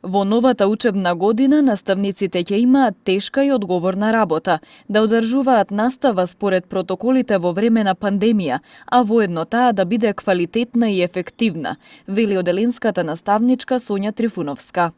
Во новата учебна година наставниците ќе имаат тешка и одговорна работа, да одржуваат настава според протоколите во време на пандемија, а воедно таа да биде квалитетна и ефективна, вели оделенската наставничка Сонја Трифуновска.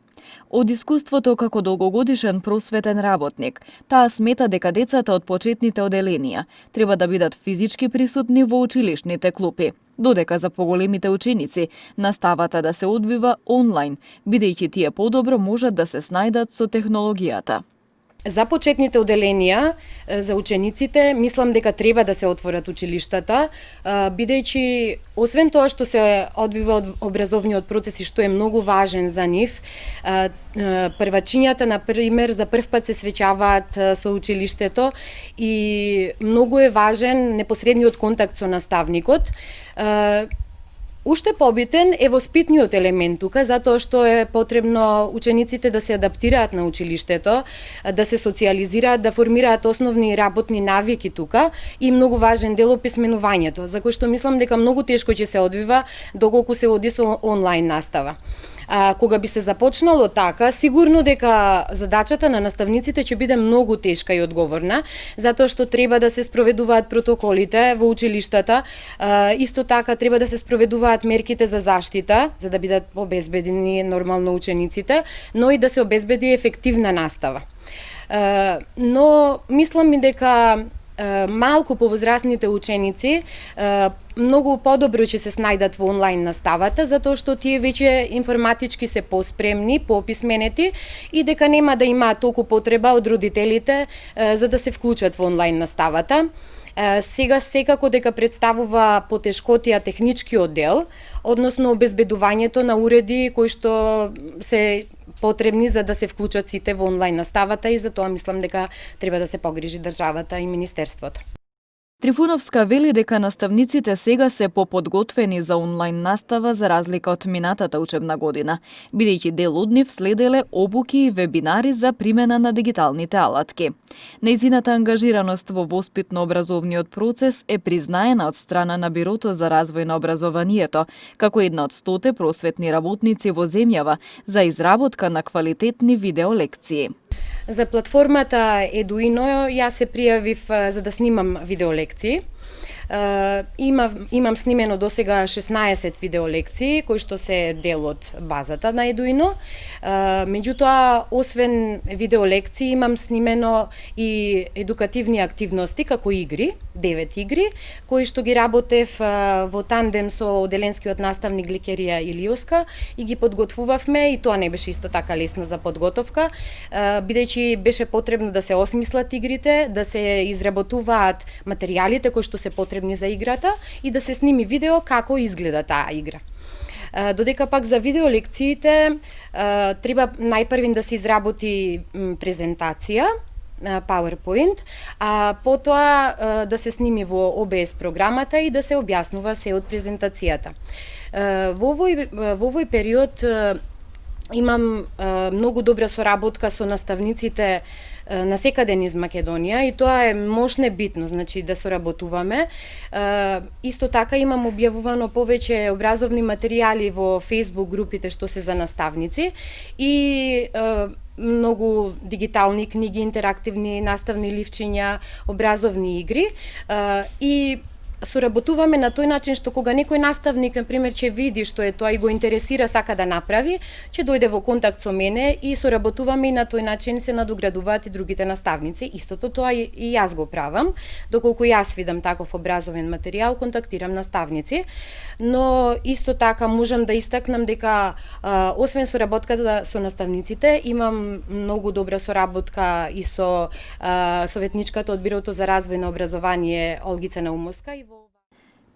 Од искуството како долгогодишен просветен работник, таа смета дека децата од почетните оделенија треба да бидат физички присутни во училишните клупи, додека за поголемите ученици наставата да се одвива онлайн, бидејќи тие подобро можат да се снајдат со технологијата. За почетните оделенија, за учениците, мислам дека треба да се отворат училиштата, бидејќи освен тоа што се одвива образовниот процес и што е многу важен за нив, првачињата, например, за прв пат се среќаваат со училиштето и многу е важен непосредниот контакт со наставникот. Уште побитен е воспитниот елемент тука, затоа што е потребно учениците да се адаптираат на училиштето, да се социјализираат, да формираат основни работни навики тука и многу важен дел описменувањето, за кој што мислам дека многу тешко ќе се одвива доколку се оди со онлайн настава. Кога би се започнало така, сигурно дека задачата на наставниците ќе биде многу тешка и одговорна, затоа што треба да се спроведуваат протоколите во училиштата, исто така треба да се спроведуваат мерките за заштита, за да бидат обезбедени нормално учениците, но и да се обезбеди ефективна настава. Но мислам и дека малку повозрасните ученици многу подобро ќе се снајдат во онлайн наставата, затоа што тие веќе информатички се поспремни, пописменети и дека нема да имаат толку потреба од родителите за да се вклучат во онлайн наставата. Сега секако дека представува потешкотија техничкиот дел, односно обезбедувањето на уреди кои што се потребни за да се вклучат сите во онлайн наставата и затоа мислам дека треба да се погрижи државата и министерството. Трифуновска вели дека наставниците сега се поподготвени за онлайн настава за разлика од минатата учебна година, бидејќи дел од нив следеле обуки и вебинари за примена на дигиталните алатки. Нејзината ангажираност во воспитно-образовниот процес е признаена од страна на Бирото за развој на образованието, како една од 100 просветни работници во земјава за изработка на квалитетни видеолекции. За платформата Eduino јас се пријавив за да снимам видеолекции. Имам снимено досега 16 видеолекции кои што се дел од базата на Eduino. Меѓутоа, освен видеолекции, имам снимено и едукативни активности како игри, 9 игри, кои што ги работев во тандем со оделенскиот наставник Гликерија Илиоска и ги подготвувавме и тоа не беше исто така лесно за подготовка, бидејќи беше потребно да се осмислат игрите, да се изработуваат материјалите кои што се потребни за играта и да се сними видео како изгледа таа игра. Додека пак за видеолекциите треба најпрвин да се изработи презентација, PowerPoint, а потоа да се сними во OBS програмата и да се објаснува се од презентацијата. Во овој период имам многу добра соработка со наставниците на секаде низ Македонија и тоа е мощно битно, значи да соработуваме. Исто така имам објавувано повеќе образовни материјали во Facebook групите што се за наставници и многу дигитални книги, интерактивни наставни ливчиња, образовни игри и соработуваме на тој начин што кога некој наставник, например, ќе види што е тоа и го интересира, сака да направи, ќе дојде во контакт со мене и соработуваме и на тој начин се надоградуваат и другите наставници. Истото тоа и јас го правам. Доколку јас видам таков образовен материјал, контактирам наставници. Но исто така можам да истакнам дека освен соработката со наставниците, имам многу добра соработка и со советничката од Бирото за развој на образование Олгица Наумовска.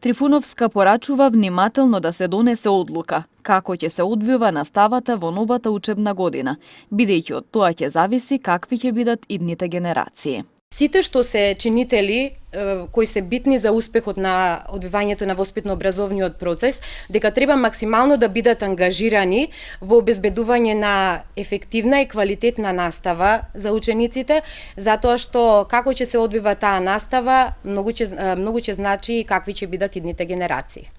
Трифуновска порачува внимателно да се донесе одлука како ќе се одвива наставата во новата учебна година, бидејќи од тоа ќе зависи какви ќе бидат идните генерации. Сите што се чинители кои се битни за успехот на одвивањето на воспитно-образовниот процес, дека треба максимално да бидат ангажирани во обезбедување на ефективна и квалитетна настава за учениците, затоа што како ќе се одвива таа настава, многу ќе значи и какви ќе бидат идните генерации.